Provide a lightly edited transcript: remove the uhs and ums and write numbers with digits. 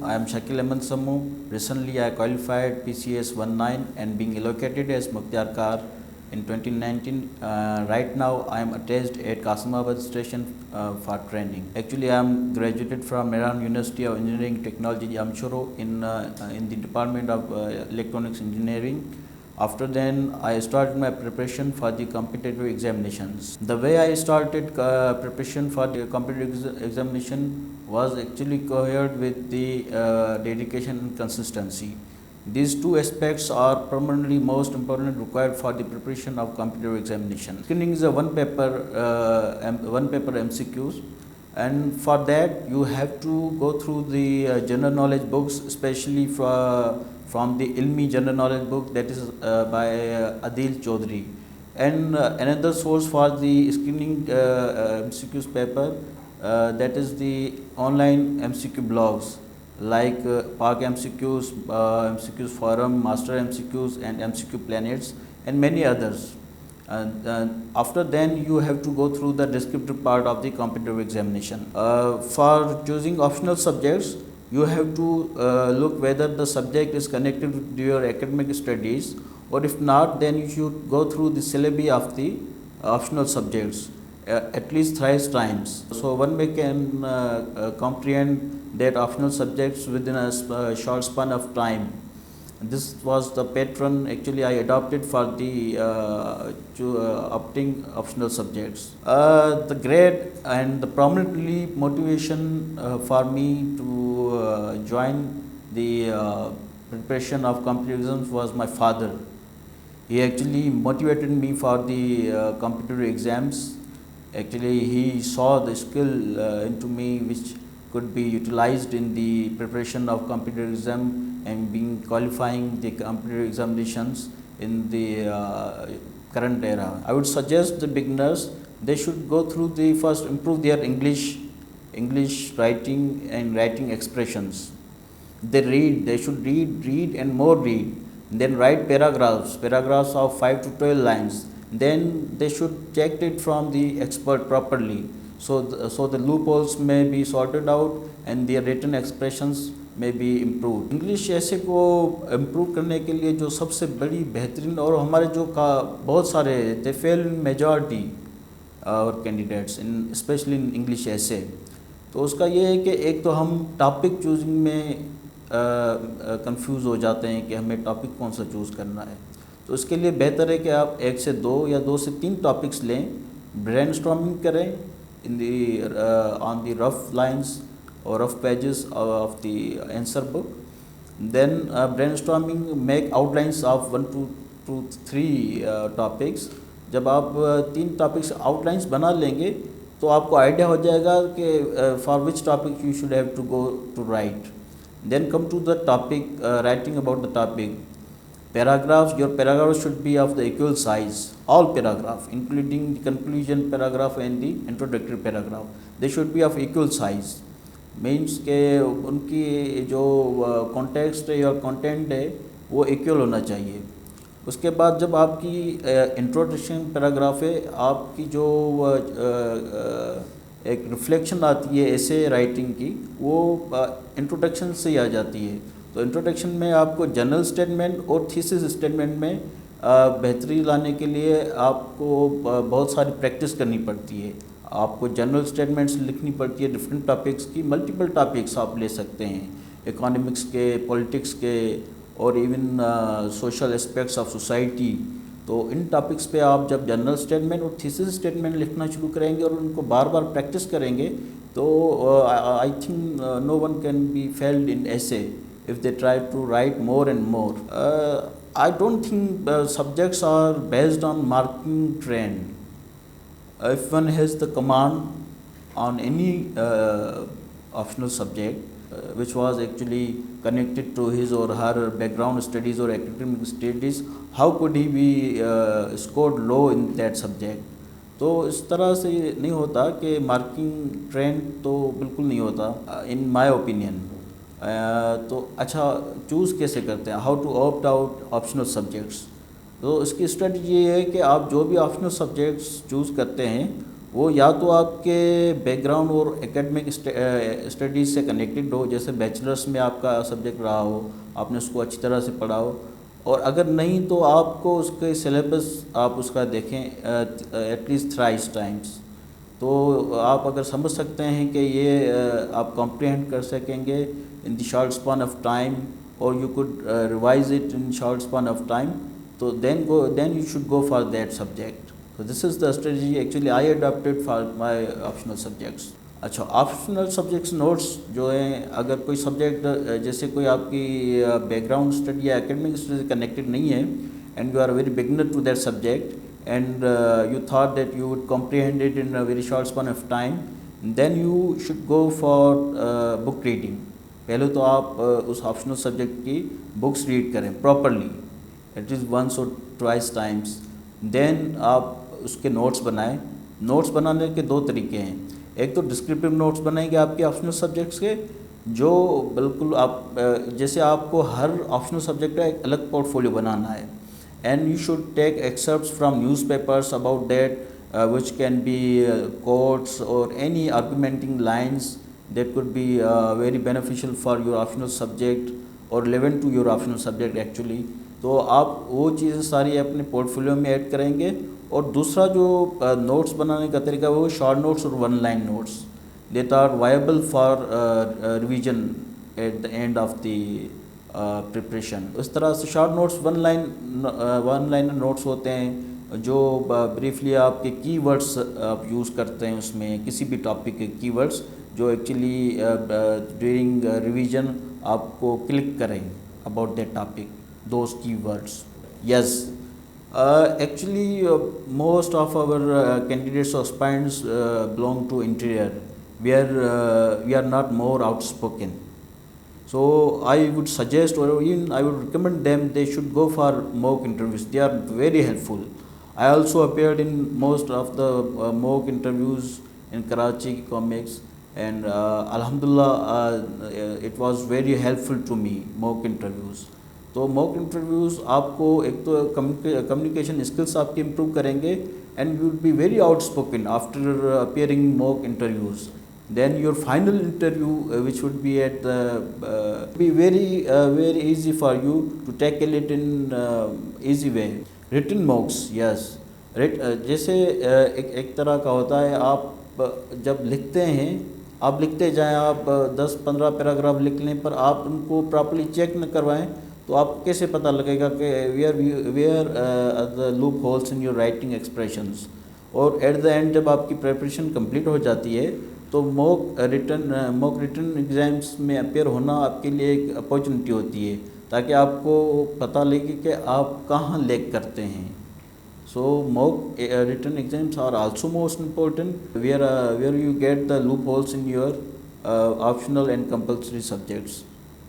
I am Shakil Samoon. Recently, I qualified PCS 19 and being allocated as Mukhtiarkar in 2019. Right now, I am attached at Kasimabad station for training. Actually, I am graduated from Memon University of Engineering Technology, Amshoro in the Department of Electronics Engineering. After then, I started my preparation for the competitive examinations. The way I started preparation for the competitive examination was actually cohered with the dedication and consistency. These two aspects are permanently most important required for the preparation of competitive examination. Screening is a one paper MCQs, and for that you have to go through the general knowledge books, especially from the Ilmi general knowledge book, that is by Adil Chaudhary. And another source for the screening MCQs paper, that is the online MCQ blogs like Park MCQs, MCQs Forum, Master MCQs and MCQ Planets and many others. After then you have to go through the descriptive part of the competitive examination. For choosing optional subjects, you have to look whether the subject is connected with your academic studies, or if not, then you should go through the syllabi of the optional subjects at least thrice times. So one may can comprehend that optional subjects within a short span of time. This was the pattern actually I adopted for the opting optional subjects. The grade and the prominently motivation for me to join the preparation of competitive exams was my father. He actually motivated me for the competitive exams. Actually, he saw the skill into me which could be utilized in the preparation of competitive exam and being qualifying the competitive examinations in the current era. I would suggest the beginners, they should go through the first improve their English writing and writing expressions. They should read and more read. Then write paragraphs of 5 to 12 lines. Then they should check it from the expert properly. So the loopholes may be sorted out and their written expressions may be improved. English ऐसे को improve करने के लिए जो सबसे बड़ी बेहतरीन, और हमारे जो बहुत सारे दे फेल मेजॉरिटी और candidates in specially in English ऐसे, तो उसका ये है कि एक तो हम टॉपिक चूजिंग में कंफ्यूज हो जाते हैं कि हमें टॉपिक कौन सा चूज़ करना है. तो इसके लिए बेहतर है कि आप 1 से 2 या 2 से 3 टॉपिक्स लें, ब्रेनस्टॉर्मिंग करें in the on the rough lines or rough pages of the answer book. Then brainstorming, make outlines of 1 to 3 topics. जब आप 3 टॉपिक्स आउटलाइंस बना लेंगे तो आपको आइडिया हो जाएगा कि for which topic you should have to go to write. Then come to the topic, writing about the topic. Paragraphs, your paragraphs should be of the equal size. All paragraphs, including the conclusion paragraph and the introductory paragraph, they should be of equal size. Means के उनकी जो context है और content है वो equal होना चाहिए. उसके बाद जब आपकी इंट्रोडक्शन पैराग्राफ है, आपकी जो एक रिफ्लेक्शन आती है ऐसे राइटिंग की, वो इंट्रोडक्शन से ही आ जाती है. तो इंट्रोडक्शन में आपको जनरल स्टेटमेंट और थीसिस स्टेटमेंट में बेहतरी लाने के लिए आपको बहुत सारी प्रैक्टिस करनी पड़ती है. आपको जनरल स्टेटमेंट्स लिखनी पड़ती है डिफरेंट टॉपिक्स की. मल्टीपल टॉपिक्स आप ले सकते हैं, इकोनॉमिक्स के, पॉलिटिक्स के और even social aspects of society. तो इन टॉपिक्स पे आप जब जनरल स्टेटमेंट और थीसिस स्टेटमेंट लिखना शुरू करेंगे और उनको बार बार प्रैक्टिस करेंगे, तो I think no one can be failed in ऐसे if they try to write more and more. I don't think subjects are based on marking trend. If one has the command on any optional subject which was actually connected to his or her background studies or academic studies, how could he be scored low in that subject? तो इस तरह से नहीं होता कि marking trend तो बिल्कुल नहीं होता इन माय ओपिनियन. तो अच्छा चूज़ कैसे करते हैं, how to opt out optional subjects. तो इसकी स्ट्रेटजी ये है कि आप जो भी ऑप्शनल सब्जेक्ट्स चूज़ करते हैं वो या तो आपके बैकग्राउंड और एकेडमिक स्टडीज़ से कनेक्टेड हो, जैसे बैचलर्स में आपका सब्जेक्ट रहा हो, आपने उसको अच्छी तरह से पढ़ा हो, और अगर नहीं तो आपको उसके सिलेबस आप उसका देखें एटलीस्ट थ्राइस टाइम्स, तो आप अगर समझ सकते हैं कि ये आप कॉम्प्रिहेंड कर सकेंगे in the short span of time, और you could revise it in short span of time, तो then you should go for that subject. So this is the strategy actually I adopted for my optional subjects. अच्छा, optional subjects notes जो हैं, अगर कोई subject जैसे कोई आपकी background study या एकेडमिक स्टडी से कनेक्टेड नहीं है, and you are very beginner to that subject, and you thought that you would comprehend it in a very short span of time, then you should go for book reading. पहले तो आप उस optional subject की books read करें properly, at least once और twice times, then आप उसके notes बनाएं। नोट्स बनाने के दो तरीके हैं, एक तो डिस्क्रिप्टिव नोट्स बनाएंगे आपके ऑप्शनल सब्जेक्ट्स के, जो बिल्कुल आप जैसे आपको हर ऑप्शनल सब्जेक्ट का एक अलग पोर्टफोलियो बनाना है, and you should take excerpts from newspapers about that, which can be quotes or any argumenting lines that could be very beneficial for your optional subject or relevant to your optional subject actually. तो आप वो चीज़ें सारी अपने portfolio में add करेंगे। और दूसरा जो नोट्स बनाने का तरीका है वो शॉर्ट नोट्स और one line notes that are viable for revision at the end of the preparation. इस तरह से short notes one line notes होते हैं, जो ब्रीफली आपके कीवर्ड्स आप यूज़ करते हैं उसमें, किसी भी टॉपिक के कीवर्ड्स जो एक्चुअली ड्यूरिंग रिवीजन आपको क्लिक करें about that topic, those keywords. Yes, actually most of our candidates or aspirants belong to interior, where we are not more outspoken. So I would suggest, or even I would recommend them, they should go for mock interviews. They are very helpful. I also appeared in most of the mock interviews in Karachi comics, and Alhamdulillah it was very helpful to me, mock interviews. तो mock interviews आपको एक तो communication skills आपकी improve करेंगे, and you will be very outspoken after appearing mock interviews. Then your final interview, which would be at be very easy for you to tackle it in easy way. Written mocks, yes. जैसे एक तरह का होता है, आप जब लिखते हैं, आप लिखते जाएं, आप 10-15 पैराग्राफ लिख लें, पर आप उनको प्रॉपर्ली चेक न करवाएं, तो आपको कैसे पता लगेगा कि where the loopholes in your writing expressions. और एट द एंड जब आपकी प्रिपरेशन कंप्लीट हो जाती है, तो मॉक रिटन एग्ज़ाम्स में अपेयर होना आपके लिए एक अपॉर्चुनिटी होती है, ताकि आपको पता लगे कि आप कहाँ लैग करते हैं. So mock written exams are also most important, where you get the loopholes in your optional and compulsory subjects.